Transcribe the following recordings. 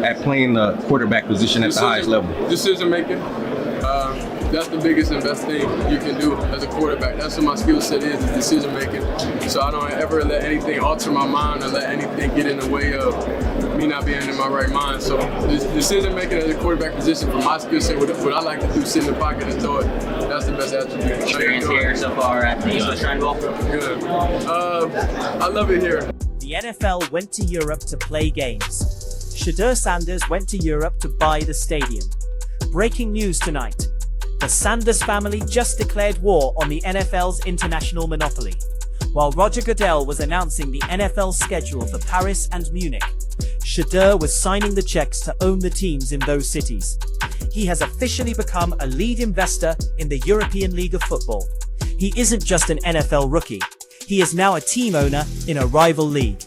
at playing the quarterback position at the highest level? Decision making. That's the biggest and best thing you can do as a quarterback. That's what my skill set is decision making. So I don't ever let anything alter my mind or let anything get in the way of me not being in my right mind. So decision making as a quarterback position for my skill set, what I like to do, sit in the pocket and throw it, that's the best attribute. Experience here so far at the Shrine Bowl? Good. I love it here. The NFL went to Europe to play games. Shedeur Sanders went to Europe to buy the stadium. Breaking news tonight. The Sanders family just declared war on the NFL's international monopoly. While Roger Goodell was announcing the NFL schedule for Paris and Munich, Shedeur was signing the checks to own the teams in those cities. He has officially become a lead investor in the European League of Football. He isn't just an NFL rookie. He is now a team owner in a rival league.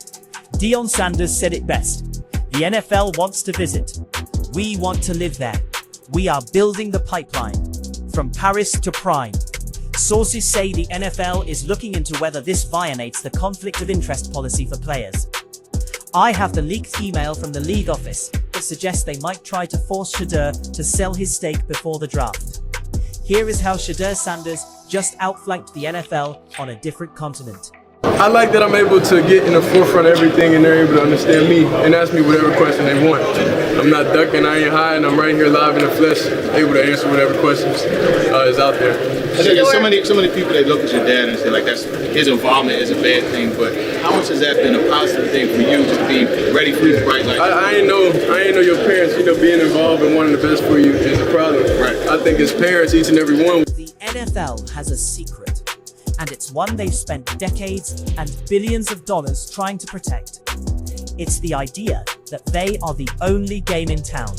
Deion Sanders said it best. The NFL wants to visit. We want to live there. We are building the pipeline. From Paris to Prime. Sources say the NFL is looking into whether this violates the conflict of interest policy for players. I have the leaked email from the league office that suggests they might try to force Shadur to sell his stake before the draft. Here is how Shedeur Sanders just outflanked the NFL on a different continent. I like that I'm able to get in the forefront of everything and they're able to understand me and ask me whatever question they want. I'm not ducking, I ain't hiding, I'm right here live in the flesh, able to answer whatever questions is out there. I think there's so many people that look at your dad and say like that's his involvement is a bad thing, but how much has that been a positive thing for you to be ready for the right like I ain't know your parents, being involved and wanting the best for you is a problem. Right. I think as parents, each and every one. The NFL has a secret. And it's one they've spent decades and billions of dollars trying to protect. It's the idea that they are the only game in town,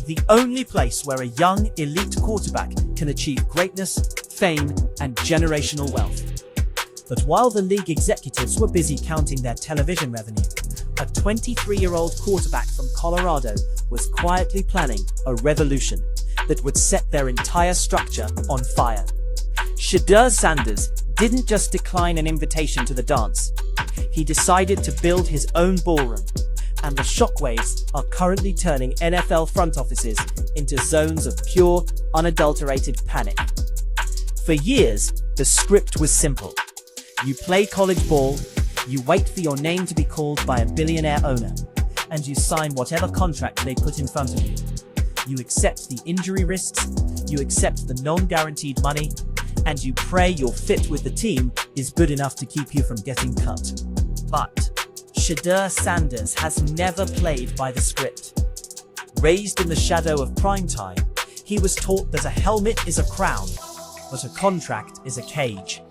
the only place where a young, elite quarterback can achieve greatness, fame, and generational wealth. But while the league executives were busy counting their television revenue, a 23-year-old quarterback from Colorado was quietly planning a revolution that would set their entire structure on fire. Shedeur Sanders didn't just decline an invitation to the dance. He decided to build his own ballroom, and the shockwaves are currently turning NFL front offices into zones of pure, unadulterated panic. For years, the script was simple. You play college ball, you wait for your name to be called by a billionaire owner, and you sign whatever contract they put in front of you. You accept the injury risks, you accept the non-guaranteed money, and you pray your fit with the team is good enough to keep you from getting cut. But Shedeur Sanders has never played by the script. Raised in the shadow of primetime, he was taught that a helmet is a crown, but a contract is a cage.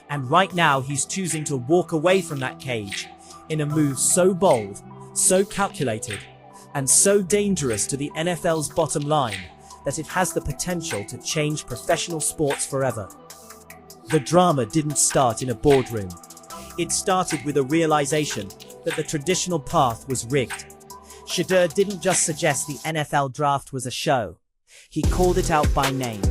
And right now he's choosing to walk away from that cage in a move so bold, so calculated, and so dangerous to the NFL's bottom line that it has the potential to change professional sports forever. The drama didn't start in a boardroom. It started with a realization that the traditional path was rigged. Shadur didn't just suggest the NFL draft was a show. He called it out by name.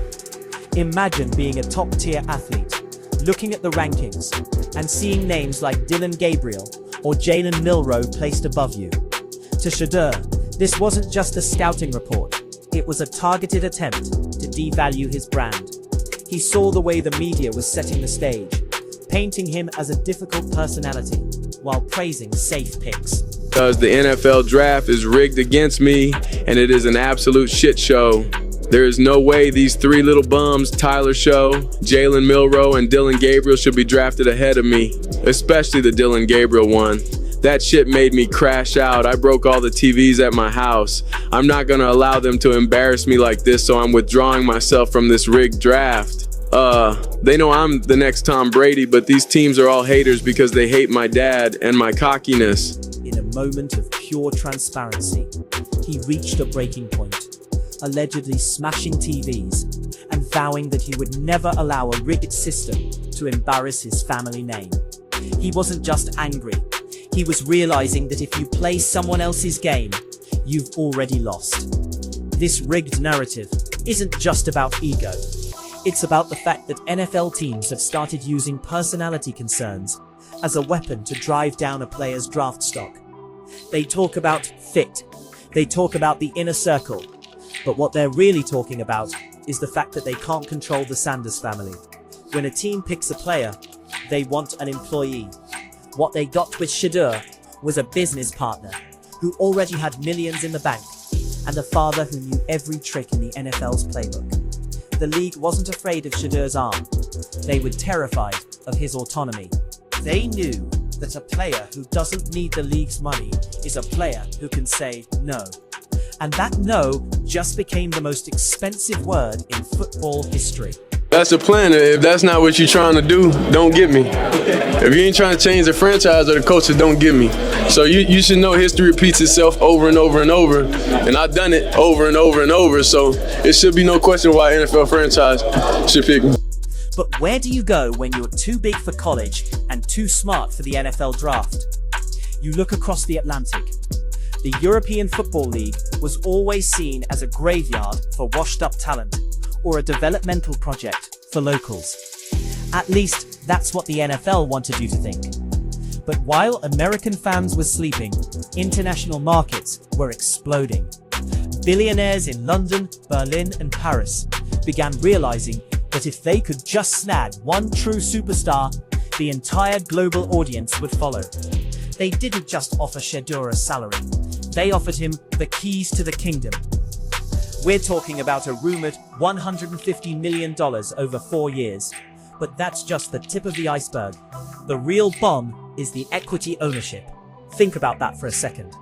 Imagine being a top-tier athlete, looking at the rankings, and seeing names like Dillon Gabriel or Jalen Milroe placed above you. To Shadur, this wasn't just a scouting report. It was a targeted attempt to devalue his brand. He saw the way the media was setting the stage, painting him as a difficult personality, while praising safe picks. Because the NFL draft is rigged against me, and it is an absolute shit show. There is no way these three little bums, Tyler Show, Jalen Milroe, and Dillon Gabriel should be drafted ahead of me, especially the Dillon Gabriel one. That shit made me crash out. I broke all the TVs at my house. I'm not gonna allow them to embarrass me like this, so I'm withdrawing myself from this rigged draft. They know I'm the next Tom Brady, but these teams are all haters because they hate my dad and my cockiness. In a moment of pure transparency, he reached a breaking point, allegedly smashing TVs and vowing that he would never allow a rigged system to embarrass his family name. He wasn't just angry. He was realizing that if you play someone else's game, you've already lost. This rigged narrative isn't just about ego. It's about the fact that NFL teams have started using personality concerns as a weapon to drive down a player's draft stock. They talk about fit, They talk about the inner circle, but what they're really talking about is the fact that they can't control the Sanders family. When a team picks a player, they want an employee. What they got with Shadur was a business partner who already had millions in the bank, and a father who knew every trick in the NFL's playbook. The league wasn't afraid of Shedur's arm. They were terrified of his autonomy. They knew that a player who doesn't need the league's money is a player who can say no. And that no just became the most expensive word in football history. That's the plan. If that's not what you're trying to do, don't get me. If you ain't trying to change the franchise or the coaches, don't get me. So you should know history repeats itself over and over and over. And I've done it over and over and over. So it should be no question why NFL franchise should pick me. But where do you go when you're too big for college and too smart for the NFL draft? You look across the Atlantic. The European Football League was always seen as a graveyard for washed-up talent, or a developmental project for locals. At least, that's what the NFL wanted you to think. But while American fans were sleeping, international markets were exploding. Billionaires in London, Berlin, and Paris began realizing that if they could just snag one true superstar, the entire global audience would follow. They didn't just offer Shedeur a salary, they offered him the keys to the kingdom. We're talking about a rumored $150 million over 4 years. But that's just the tip of the iceberg. The real bomb is the equity ownership. Think about that for a second.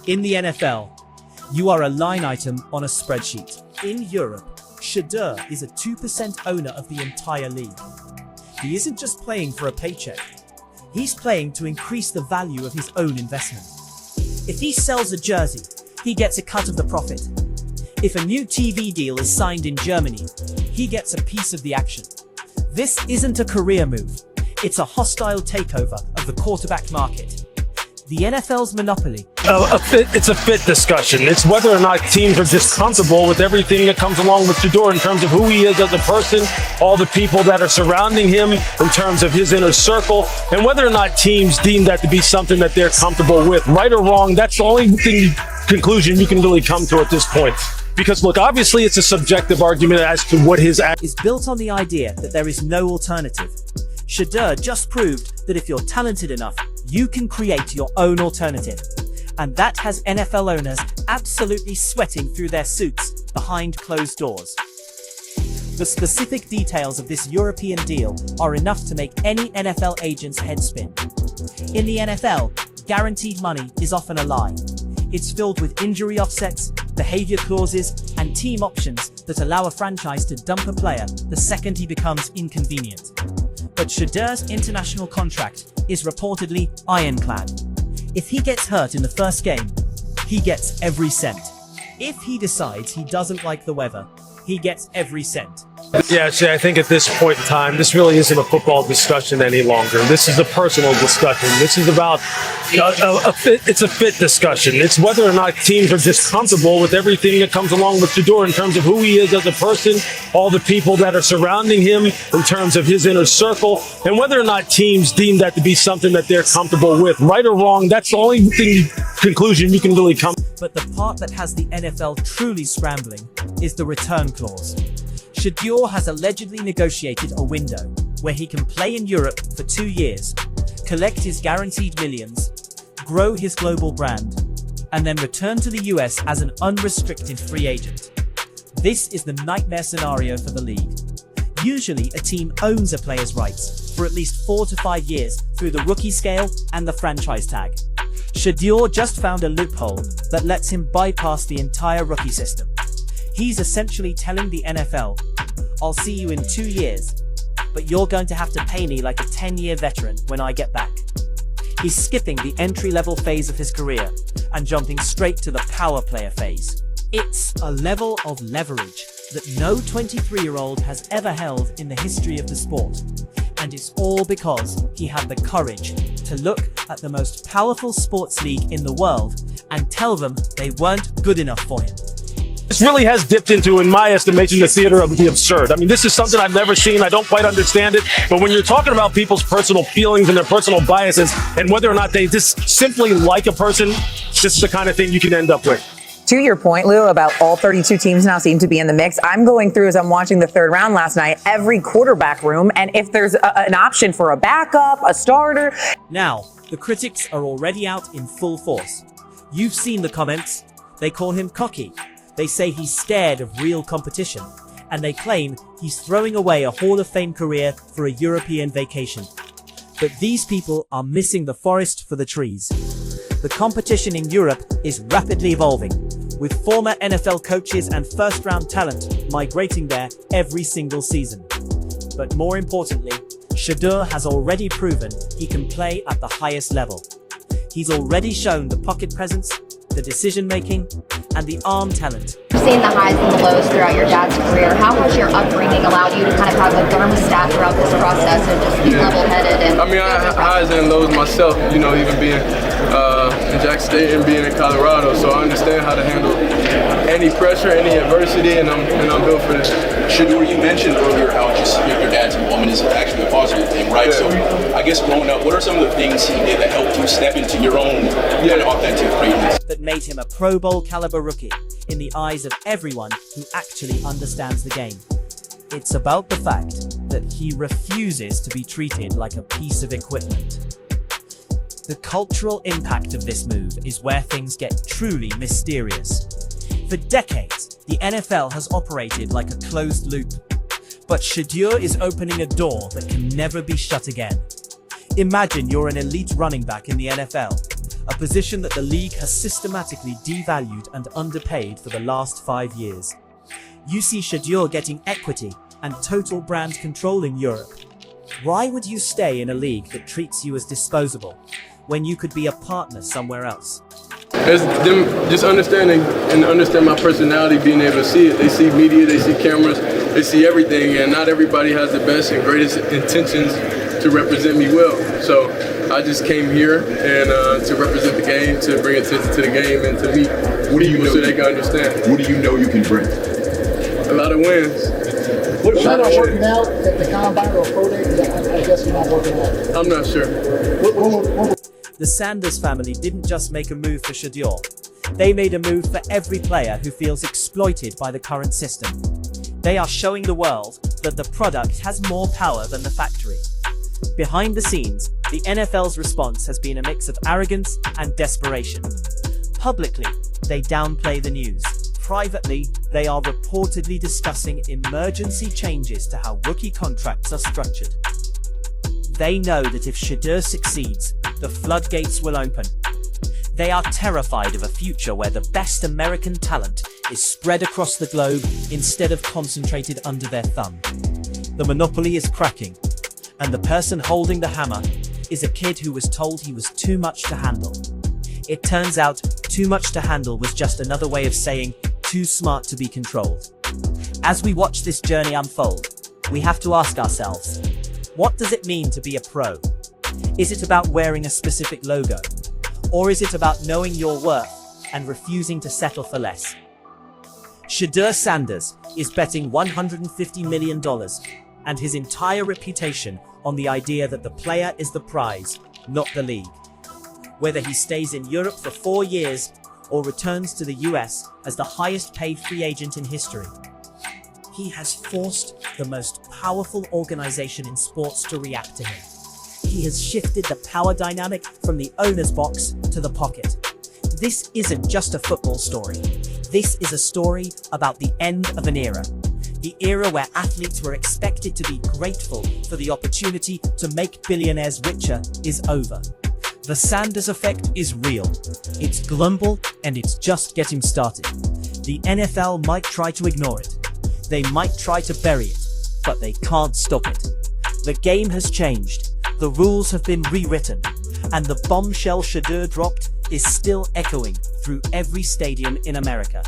In the NFL, you are a line item on a spreadsheet. In Europe, Shadur is a 2% owner of the entire league. He isn't just playing for a paycheck. He's playing to increase the value of his own investment. If he sells a jersey, he gets a cut of the profit. If a new TV deal is signed in Germany, he gets a piece of the action. This isn't a career move. It's a hostile takeover of the quarterback market. The NFL's monopoly. It's a fit discussion. It's whether or not teams are just comfortable with everything that comes along with Shadur in terms of who he is as a person, all the people that are surrounding him in terms of his inner circle, and whether or not teams deem that to be something that they're comfortable with. Right or wrong, that's the only conclusion you can really come to at this point. Because look, obviously it's a subjective argument as to what his act is built on the idea that there is no alternative. Shadur just proved that if you're talented enough, you can create your own alternative. And that has NFL owners absolutely sweating through their suits behind closed doors. The specific details of this European deal are enough to make any NFL agent's head spin. In the NFL, guaranteed money is often a lie. It's filled with injury offsets, behavior clauses, and team options that allow a franchise to dump a player the second he becomes inconvenient. But Shedur's international contract is reportedly ironclad. If he gets hurt in the first game, he gets every cent. If he decides he doesn't like the weather, he gets every cent. Yeah, see, I think at this point in time, this really isn't a football discussion any longer. This is a personal discussion. This is about it's a fit discussion. It's whether or not teams are just comfortable with everything that comes along with Shadur in terms of who he is as a person, all the people that are surrounding him in terms of his inner circle, and whether or not teams deem that to be something that they're comfortable with. Right or wrong, that's the only conclusion you can really come. But the part that has the NFL truly scrambling is the return clause. Shedeur has allegedly negotiated a window where he can play in Europe for 2 years, collect his guaranteed millions, grow his global brand, and then return to the US as an unrestricted free agent. This is the nightmare scenario for the league. Usually, a team owns a player's rights for at least 4 to 5 years through the rookie scale and the franchise tag. Shedeur just found a loophole that lets him bypass the entire rookie system. He's essentially telling the NFL, I'll see you in 2 years, but you're going to have to pay me like a 10-year veteran when I get back. He's skipping the entry-level phase of his career and jumping straight to the power player phase. It's a level of leverage that no 23-year-old has ever held in the history of the sport. And it's all because he had the courage to look at the most powerful sports league in the world and tell them they weren't good enough for him. This really has dipped into, in my estimation, the theater of the absurd. I mean, this is something I've never seen. I don't quite understand it. But when you're talking about people's personal feelings and their personal biases and whether or not they just simply like a person, this is the kind of thing you can end up with. To your point, Lou, about all 32 teams now seem to be in the mix. I'm going through as I'm watching the third round last night, every quarterback room, and if there's an option for a backup, a starter. Now, the critics are already out in full force. You've seen the comments. They call him cocky. They say he's scared of real competition. And they claim he's throwing away a Hall of Fame career for a European vacation. But these people are missing the forest for the trees. The competition in Europe is rapidly evolving, with former NFL coaches and first-round talent migrating there every single season. But more importantly, Shadur has already proven he can play at the highest level. He's already shown the pocket presence, the decision-making, and the arm talent. You've seen the highs and the lows throughout your dad's career. How has your upbringing allowed you to kind of have a thermostat throughout this process and just be level-headed? And I mean, I had highs and lows myself, you know, even being in Jackson State and being in Colorado, so I understand how to handle any pressure, any adversity, and I'm built for this. Shadur, you mentioned earlier how just your dad's involvement is actually a positive thing, right? Yeah. So I guess growing up, what are some of the things he did that helped you step into your own kind of authentic greatness? That made him a Pro Bowl caliber rookie in the eyes of everyone who actually understands the game. It's about the fact that he refuses to be treated like a piece of equipment. The cultural impact of this move is where things get truly mysterious. For decades, the NFL has operated like a closed loop, but Shedeur is opening a door that can never be shut again. Imagine you're an elite running back in the NFL, a position that the league has systematically devalued and underpaid for the last 5 years. You see Shedeur getting equity and total brand control in Europe. Why would you stay in a league that treats you as disposable when you could be a partner somewhere else? It's them just understanding and understand my personality, being able to see it. They see media, they see cameras, they see everything, and not everybody has the best and greatest intentions to represent me well. So I just came here and to represent the game, to bring attention to the game, and to meet people so they can understand. What do you know you can bring? A lot of wins. What about working out at the combine or pro day? I guess you're not working out. I'm not sure. The Sanders family didn't just make a move for Shedeur. They made a move for every player who feels exploited by the current system. They are showing the world that the product has more power than the factory. Behind the scenes, the NFL's response has been a mix of arrogance and desperation. Publicly, they downplay the news. Privately, they are reportedly discussing emergency changes to how rookie contracts are structured. They know that if Shedeur succeeds, the floodgates will open. They are terrified of a future where the best American talent is spread across the globe instead of concentrated under their thumb. The monopoly is cracking, and the person holding the hammer is a kid who was told he was too much to handle. It turns out, too much to handle was just another way of saying too smart to be controlled. As we watch this journey unfold, we have to ask ourselves, what does it mean to be a pro? Is it about wearing a specific logo? Or is it about knowing your worth and refusing to settle for less? Shedeur Sanders is betting $150 million and his entire reputation on the idea that the player is the prize, not the league. Whether he stays in Europe for 4 years or returns to the US as the highest paid free agent in history, he has forced the most powerful organization in sports to react to him. He has shifted the power dynamic from the owner's box to the pocket. This isn't just a football story. This is a story about the end of an era. The era where athletes were expected to be grateful for the opportunity to make billionaires richer is over. The Sanders effect is real. It's global and it's just getting started. The NFL might try to ignore it. They might try to bury it, but they can't stop it. The game has changed. The rules have been rewritten, and the bombshell Shadur dropped is still echoing through every stadium in America.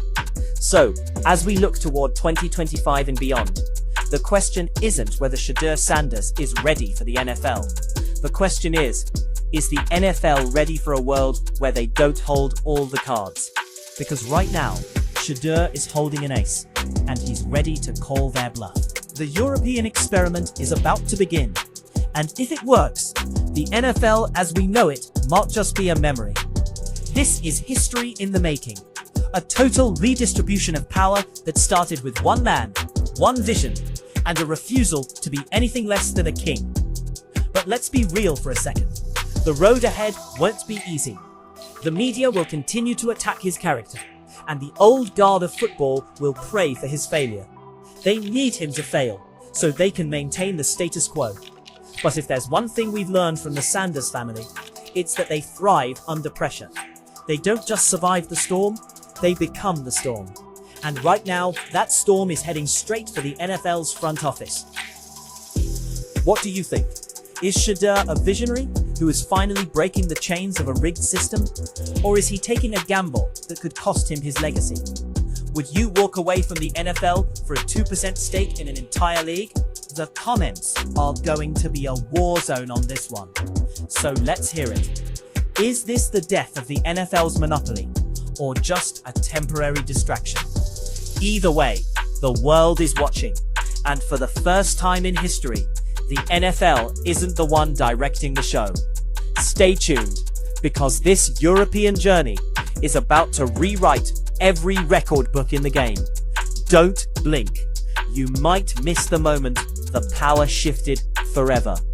So, as we look toward 2025 and beyond, the question isn't whether Shedeur Sanders is ready for the NFL. The question is the NFL ready for a world where they don't hold all the cards? Because right now, Shadur is holding an ace, and he's ready to call their bluff. The European experiment is about to begin. And if it works, the NFL as we know it might just be a memory. This is history in the making. A total redistribution of power that started with one man, one vision, and a refusal to be anything less than a king. But let's be real for a second. The road ahead won't be easy. The media will continue to attack his character, and the old guard of football will pray for his failure. They need him to fail, so they can maintain the status quo. But if there's one thing we've learned from the Sanders family, it's that they thrive under pressure. They don't just survive the storm, they become the storm. And right now, that storm is heading straight for the NFL's front office. What do you think? Is Shedeur a visionary who is finally breaking the chains of a rigged system? Or is he taking a gamble that could cost him his legacy? Would you walk away from the NFL for a 2% stake in an entire league? The comments are going to be a war zone on this one. So let's hear it. Is this the death of the NFL's monopoly, or just a temporary distraction? Either way, the world is watching, and for the first time in history, the NFL isn't the one directing the show. Stay tuned, because this European journey is about to rewrite every record book in the game. Don't blink. You might miss the moment the power shifted forever.